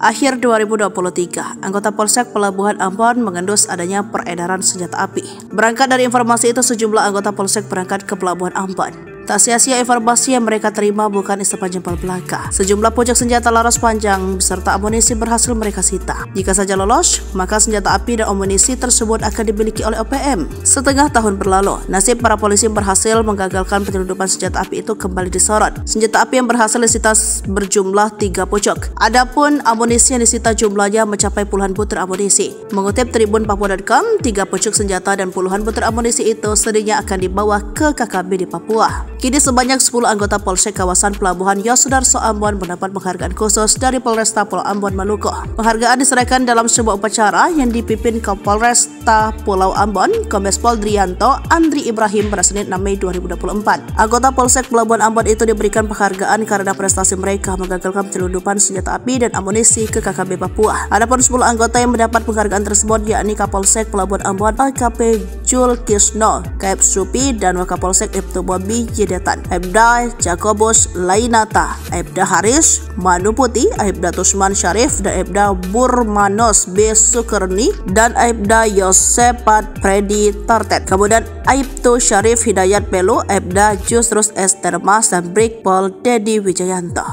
Akhir 2023, anggota Polsek Pelabuhan Ambon mengendus adanya peredaran senjata api. Berangkat dari informasi itu, sejumlah anggota Polsek berangkat ke Pelabuhan Ambon. Tak sia-sia informasi yang mereka terima bukan isapan jempol belaka. Sejumlah pucuk senjata laras panjang beserta amunisi berhasil mereka sita. Jika saja lolos, maka senjata api dan amunisi tersebut akan dimiliki oleh OPM. Setengah tahun berlalu, nasib para polisi berhasil menggagalkan penyelundupan senjata api itu kembali disorot. Senjata api yang berhasil disita berjumlah 3 pucuk. Adapun amunisi yang disita jumlahnya mencapai puluhan butir amunisi. Mengutip Tribun Papua.com, 3 pucuk senjata dan puluhan butir amunisi itu sedihnya akan dibawa ke KKB di Papua. Kini sebanyak 10 anggota Polsek kawasan Pelabuhan Yosudarso Ambon mendapat penghargaan khusus dari Polresta Pulau Ambon, Maluku. Penghargaan diserahkan dalam sebuah upacara yang dipimpin Kapolresta Pulau Ambon, Kombes Pol Drianto Andri Ibrahim pada Senin 6 Mei 2024. Anggota Polsek Pelabuhan Ambon itu diberikan penghargaan karena prestasi mereka menggagalkan penyelundupan senjata api dan amunisi ke KKB Papua. Adapun 10 anggota yang mendapat penghargaan tersebut yakni Kapolsek Pelabuhan Ambon AKP Jul Kisno, Kaep Supi, dan Wakapolsek Ibtu Bobi Yedetan, Aibda Jakobus Lainata, Aibda Haris Manuputi, Aibda Tusman Syarif, dan Aibda Burmanos B. Sukerni, dan Aibda Yosepat Freddy Tartet. Kemudian Aibtu Syarif Hidayat Pelu, Aibda Jusrus Estermas, dan Brigpol Dedi Wijayanto.